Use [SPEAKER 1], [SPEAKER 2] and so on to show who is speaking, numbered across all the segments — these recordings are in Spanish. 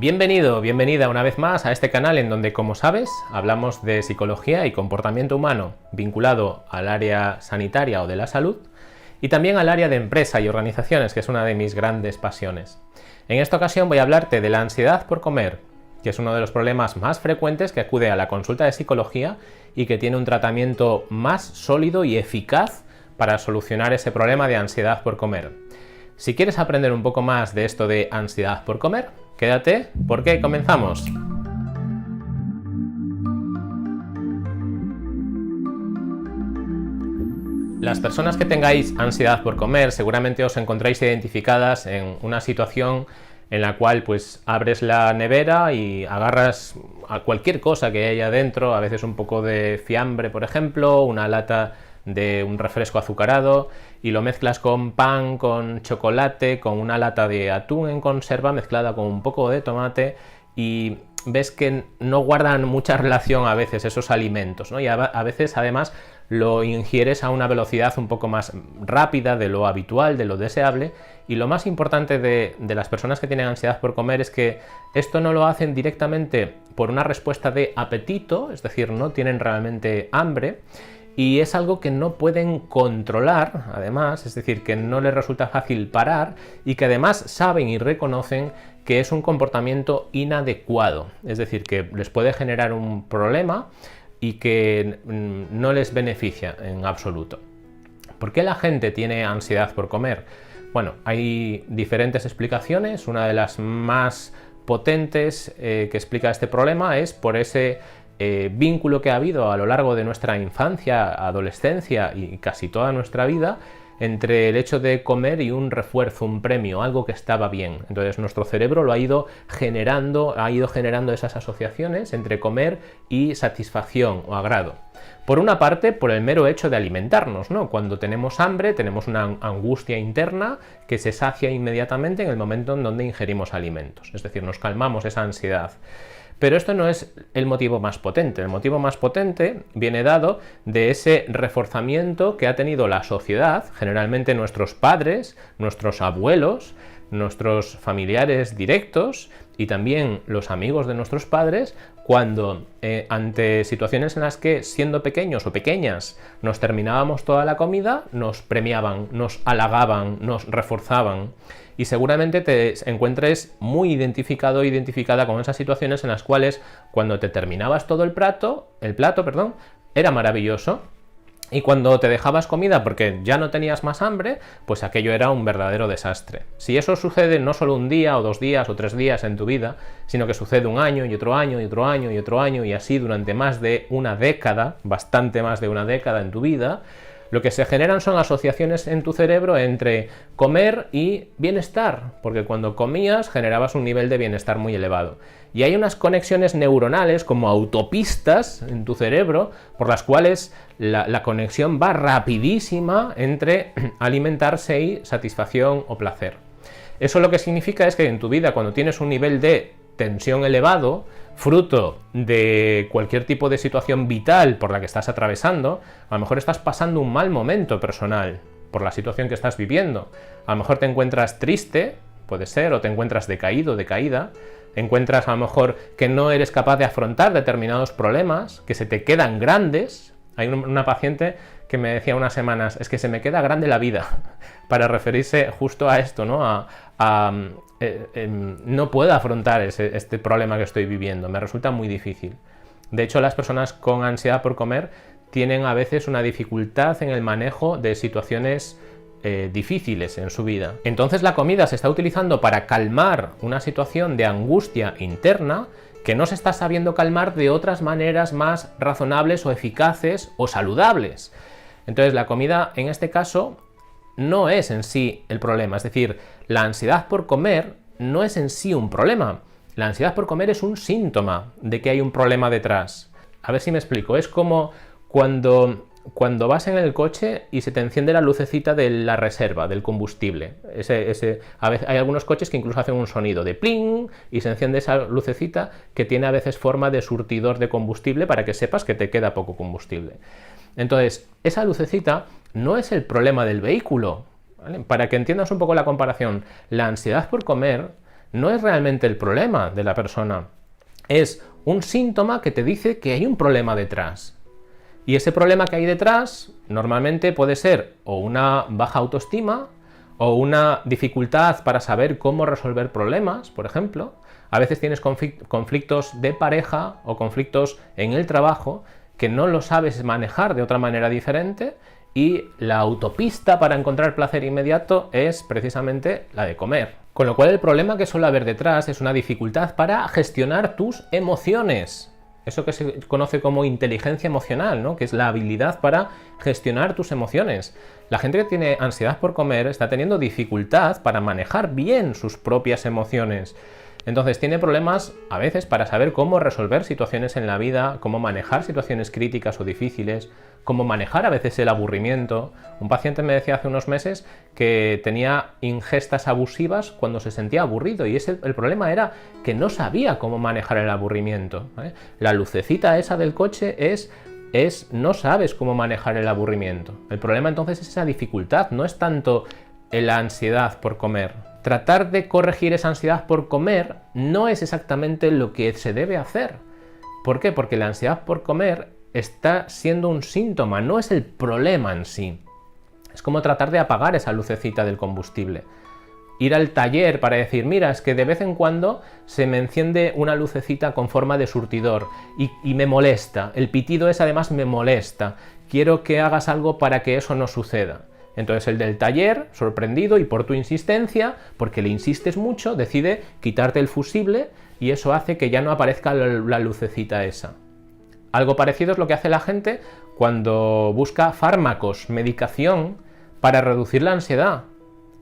[SPEAKER 1] Bienvenido, bienvenida una vez más a este canal en donde, como sabes, hablamos de psicología y comportamiento humano vinculado al área sanitaria o de la salud y también al área de empresa y organizaciones, que es una de mis grandes pasiones. En esta ocasión voy a hablarte de la ansiedad por comer, que es uno de los problemas más frecuentes que acude a la consulta de psicología y que tiene un tratamiento más sólido y eficaz para solucionar ese problema de ansiedad por comer. Si quieres aprender un poco más de esto de ansiedad por comer, quédate porque comenzamos. Las personas que tengáis ansiedad por comer seguramente os encontráis identificadas en una situación en la cual pues abres la nevera y agarras a cualquier cosa que haya dentro, a veces un poco de fiambre, por ejemplo, una lata de un refresco azucarado, y lo mezclas con pan, con chocolate, con una lata de atún en conserva mezclada con un poco de tomate, y ves que no guardan mucha relación a veces esos alimentos, ¿no? Y a veces además lo ingieres a una velocidad un poco más rápida de lo habitual, de lo deseable. Y lo más importante de las personas que tienen ansiedad por comer es que esto no lo hacen directamente por una respuesta de apetito, es decir, no tienen realmente hambre, y es algo que no pueden controlar, además, es decir, que no les resulta fácil parar y que además saben y reconocen que es un comportamiento inadecuado, es decir, que les puede generar un problema y que no les beneficia en absoluto. ¿Por qué la gente tiene ansiedad por comer? Bueno, hay diferentes explicaciones. Una de las más potentes que explica este problema es por ese vínculo que ha habido a lo largo de nuestra infancia, adolescencia y casi toda nuestra vida entre el hecho de comer y un refuerzo, un premio, algo que estaba bien. Entonces nuestro cerebro lo ha ido generando esas asociaciones entre comer y satisfacción o agrado. Por una parte, por el mero hecho de alimentarnos, ¿no? Cuando tenemos hambre, tenemos una angustia interna que se sacia inmediatamente en el momento en donde ingerimos alimentos. Es decir, nos calmamos esa ansiedad. Pero esto no es el motivo más potente. El motivo más potente viene dado de ese reforzamiento que ha tenido la sociedad, generalmente nuestros padres, nuestros abuelos, nuestros familiares directos y también los amigos de nuestros padres, cuando ante situaciones en las que, siendo pequeños o pequeñas, nos terminábamos toda la comida, nos premiaban, nos halagaban, nos reforzaban. Y seguramente te encuentres muy identificado o identificada con esas situaciones en las cuales, cuando te terminabas todo el plato, era maravilloso. Y cuando te dejabas comida porque ya no tenías más hambre, pues aquello era un verdadero desastre. Si eso sucede no solo un día o 2 días o 3 días en tu vida, sino que sucede un año y otro año y otro año y otro año y así durante más de una década, bastante más de una década en tu vida, lo que se generan son asociaciones en tu cerebro entre comer y bienestar, porque cuando comías generabas un nivel de bienestar muy elevado. Y hay unas conexiones neuronales como autopistas en tu cerebro por las cuales la conexión va rapidísima entre alimentarse y satisfacción o placer. Eso lo que significa es que en tu vida, cuando tienes un nivel de tensión elevado, fruto de cualquier tipo de situación vital por la que estás atravesando, a lo mejor estás pasando un mal momento personal por la situación que estás viviendo. A lo mejor te encuentras triste, puede ser, o te encuentras decaído, decaída, encuentras a lo mejor que no eres capaz de afrontar determinados problemas, que se te quedan grandes. Hay una paciente que me decía unas semanas, es que se me queda grande la vida, para referirse justo a esto, ¿no? No puedo afrontar este problema que estoy viviendo, me resulta muy difícil. De hecho, las personas con ansiedad por comer tienen a veces una dificultad en el manejo de situaciones difíciles en su vida. Entonces la comida se está utilizando para calmar una situación de angustia interna que no se está sabiendo calmar de otras maneras más razonables o eficaces o saludables. Entonces la comida en este caso no es en sí el problema, es decir, la ansiedad por comer no es en sí un problema. La ansiedad por comer es un síntoma de que hay un problema detrás. A ver si me explico, es como cuando vas en el coche y se te enciende la lucecita de la reserva, del combustible. A veces hay algunos coches que incluso hacen un sonido de pling y se enciende esa lucecita que tiene a veces forma de surtidor de combustible para que sepas que te queda poco combustible. Entonces, esa lucecita no es el problema del vehículo, ¿vale? Para que entiendas un poco la comparación, la ansiedad por comer no es realmente el problema de la persona, es un síntoma que te dice que hay un problema detrás. Y ese problema que hay detrás normalmente puede ser o una baja autoestima o una dificultad para saber cómo resolver problemas, por ejemplo. A veces tienes conflictos de pareja o conflictos en el trabajo que no lo sabes manejar de otra manera diferente, y la autopista para encontrar placer inmediato es precisamente la de comer. Con lo cual el problema que suele haber detrás es una dificultad para gestionar tus emociones. Eso que se conoce como inteligencia emocional, ¿no? Que es la habilidad para gestionar tus emociones. La gente que tiene ansiedad por comer está teniendo dificultad para manejar bien sus propias emociones. Entonces tiene problemas a veces para saber cómo resolver situaciones en la vida, cómo manejar situaciones críticas o difíciles, cómo manejar a veces el aburrimiento. Un paciente me decía hace unos meses que tenía ingestas abusivas cuando se sentía aburrido, y el problema era que no sabía cómo manejar el aburrimiento, ¿vale? La lucecita esa del coche no sabes cómo manejar el aburrimiento. El problema entonces es esa dificultad, no es tanto la ansiedad por comer. Tratar de corregir esa ansiedad por comer no es exactamente lo que se debe hacer. ¿Por qué? Porque la ansiedad por comer está siendo un síntoma, no es el problema en sí. Es como tratar de apagar esa lucecita del combustible. Ir al taller para decir, mira, es que de vez en cuando se me enciende una lucecita con forma de surtidor y me molesta. El pitido ese además me molesta. Quiero que hagas algo para que eso no suceda. Entonces el del taller, sorprendido y por tu insistencia, porque le insistes mucho, decide quitarte el fusible, y eso hace que ya no aparezca la lucecita esa. Algo parecido es lo que hace la gente cuando busca fármacos, medicación, para reducir la ansiedad.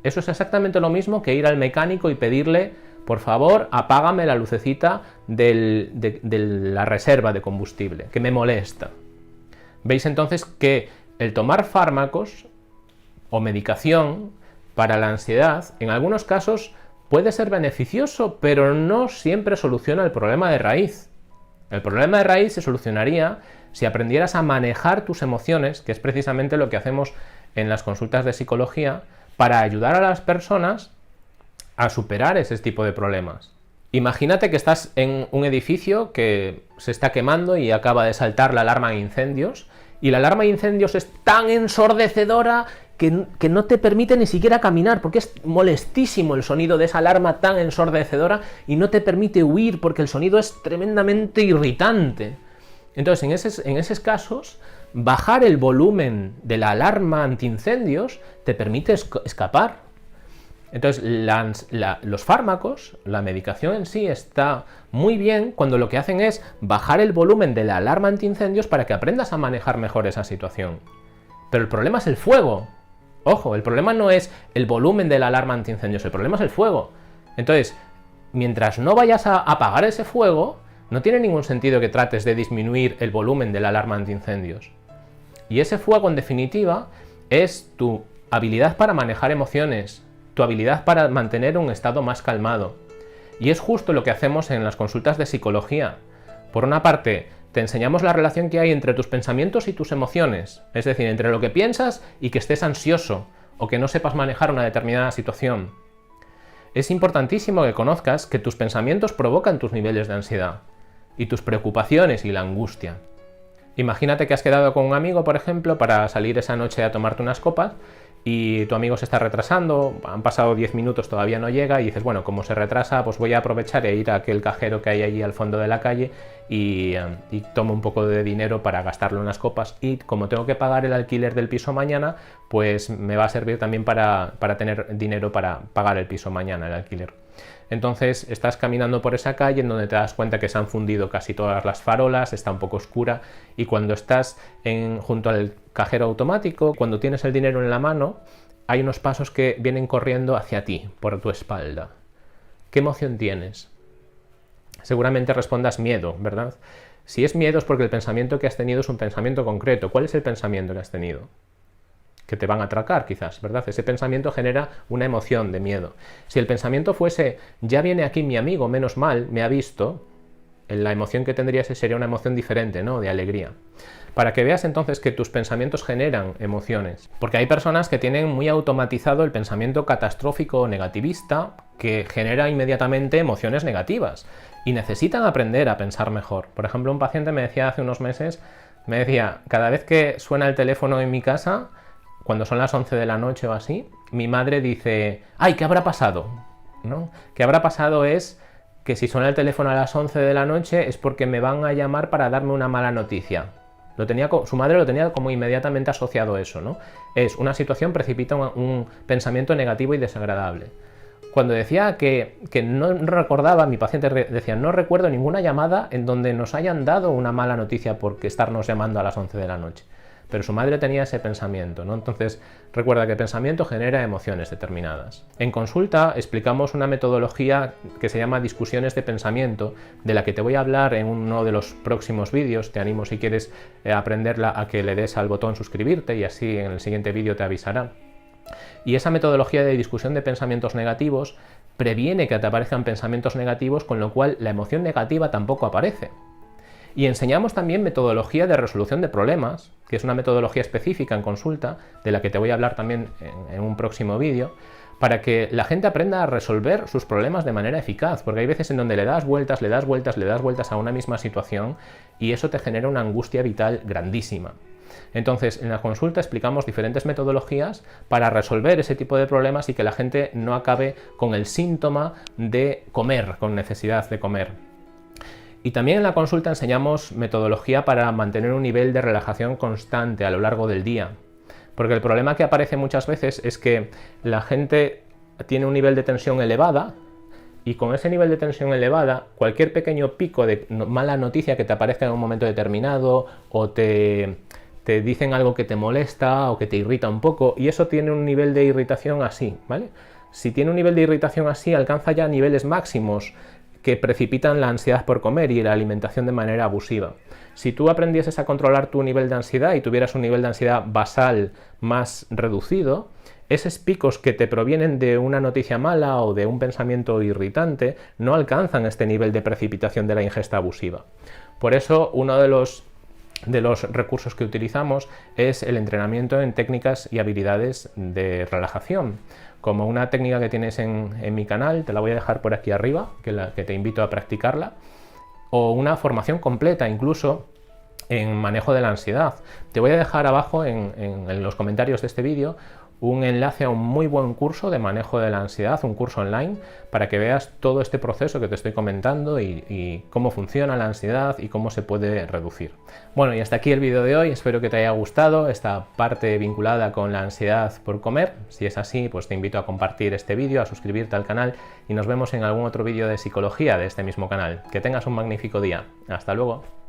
[SPEAKER 1] Eso es exactamente lo mismo que ir al mecánico y pedirle, por favor, apágame la lucecita de la reserva de combustible, que me molesta. Veis entonces que el tomar fármacos o medicación para la ansiedad, en algunos casos puede ser beneficioso, pero no siempre soluciona el problema de raíz. El problema de raíz se solucionaría si aprendieras a manejar tus emociones, que es precisamente lo que hacemos en las consultas de psicología, para ayudar a las personas a superar ese tipo de problemas. Imagínate que estás en un edificio que se está quemando y acaba de saltar la alarma de incendios, y la alarma de incendios es tan ensordecedora que no te permite ni siquiera caminar, porque es molestísimo el sonido de esa alarma tan ensordecedora, y no te permite huir porque el sonido es tremendamente irritante. Entonces, en esos casos, bajar el volumen de la alarma antiincendios te permite escapar. Entonces, los fármacos, la medicación en sí, está muy bien cuando lo que hacen es bajar el volumen de la alarma antiincendios para que aprendas a manejar mejor esa situación. Pero el problema es el fuego. Ojo, el problema no es el volumen de la alarma antiincendios, el problema es el fuego. Entonces, mientras no vayas a apagar ese fuego, no tiene ningún sentido que trates de disminuir el volumen de la alarma antiincendios. Y ese fuego, en definitiva, es tu habilidad para manejar emociones, tu habilidad para mantener un estado más calmado. Y es justo lo que hacemos en las consultas de psicología. Por una parte, te enseñamos la relación que hay entre tus pensamientos y tus emociones, es decir, entre lo que piensas y que estés ansioso o que no sepas manejar una determinada situación. Es importantísimo que conozcas que tus pensamientos provocan tus niveles de ansiedad y tus preocupaciones y la angustia. Imagínate que has quedado con un amigo, por ejemplo, para salir esa noche a tomarte unas copas, y tu amigo se está retrasando, han pasado 10 minutos, todavía no llega, y dices, bueno, como se retrasa, pues voy a aprovechar e ir a aquel cajero que hay allí al fondo de la calle y tomo un poco de dinero para gastarlo en las copas, y como tengo que pagar el alquiler del piso mañana, pues me va a servir también para tener dinero para pagar el piso mañana, el alquiler. Entonces estás caminando por esa calle en donde te das cuenta que se han fundido casi todas las farolas, está un poco oscura, y cuando estás junto al cajero automático, cuando tienes el dinero en la mano, hay unos pasos que vienen corriendo hacia ti, por tu espalda. ¿Qué emoción tienes? Seguramente respondas miedo, ¿verdad? Si es miedo es porque el pensamiento que has tenido es un pensamiento concreto. ¿Cuál es el pensamiento que has tenido? Que te van a atracar, quizás, ¿verdad? Ese pensamiento genera una emoción de miedo. Si el pensamiento fuese, ya viene aquí mi amigo, menos mal, me ha visto, la emoción que tendrías sería una emoción diferente, ¿no? De alegría. Para que veas entonces que tus pensamientos generan emociones. Porque hay personas que tienen muy automatizado el pensamiento catastrófico o negativista, que genera inmediatamente emociones negativas y necesitan aprender a pensar mejor. Por ejemplo, un paciente me decía hace unos meses, cada vez que suena el teléfono en mi casa, cuando son las 11 de la noche o así, mi madre dice, ¡ay, qué habrá pasado! ¿No? ¿Qué habrá pasado? Es que si suena el teléfono a las 11 de la noche es porque me van a llamar para darme una mala noticia. Su madre lo tenía como inmediatamente asociado a eso, ¿no? Es una situación precipita un pensamiento negativo y desagradable. Cuando decía que no recordaba, mi paciente decía, no recuerdo ninguna llamada en donde nos hayan dado una mala noticia por estarnos llamando a las 11 de la noche. Pero su madre tenía ese pensamiento, ¿no? Entonces, recuerda que el pensamiento genera emociones determinadas. En consulta explicamos una metodología que se llama discusiones de pensamiento, de la que te voy a hablar en uno de los próximos vídeos. Te animo, si quieres aprenderla, a que le des al botón suscribirte y así en el siguiente vídeo te avisará. Y esa metodología de discusión de pensamientos negativos previene que te aparezcan pensamientos negativos, con lo cual la emoción negativa tampoco aparece. Y enseñamos también metodología de resolución de problemas, que es una metodología específica en consulta, de la que te voy a hablar también en un próximo vídeo, para que la gente aprenda a resolver sus problemas de manera eficaz, porque hay veces en donde le das vueltas a una misma situación y eso te genera una angustia vital grandísima. Entonces, en la consulta explicamos diferentes metodologías para resolver ese tipo de problemas y que la gente no acabe con el síntoma de comer, con necesidad de comer. Y también en la consulta enseñamos metodología para mantener un nivel de relajación constante a lo largo del día. Porque el problema que aparece muchas veces es que la gente tiene un nivel de tensión elevada y con ese nivel de tensión elevada, cualquier pequeño pico de mala noticia que te aparezca en un momento determinado o te dicen algo que te molesta o que te irrita un poco, y eso tiene un nivel de irritación así, ¿vale? Si tiene un nivel de irritación así, alcanza ya niveles máximos que precipitan la ansiedad por comer y la alimentación de manera abusiva. Si tú aprendieses a controlar tu nivel de ansiedad y tuvieras un nivel de ansiedad basal más reducido, esos picos que te provienen de una noticia mala o de un pensamiento irritante no alcanzan este nivel de precipitación de la ingesta abusiva. Por eso, uno de los recursos que utilizamos es el entrenamiento en técnicas y habilidades de relajación, como una técnica que tienes en mi canal, te la voy a dejar por aquí arriba, que te invito a practicarla, o una formación completa incluso en manejo de la ansiedad. Te voy a dejar abajo en los comentarios de este vídeo un enlace a un muy buen curso de manejo de la ansiedad, un curso online, para que veas todo este proceso que te estoy comentando y cómo funciona la ansiedad y cómo se puede reducir. Bueno, y hasta aquí el vídeo de hoy. Espero que te haya gustado esta parte vinculada con la ansiedad por comer. Si es así, pues te invito a compartir este vídeo, a suscribirte al canal y nos vemos en algún otro vídeo de psicología de este mismo canal. Que tengas un magnífico día. Hasta luego.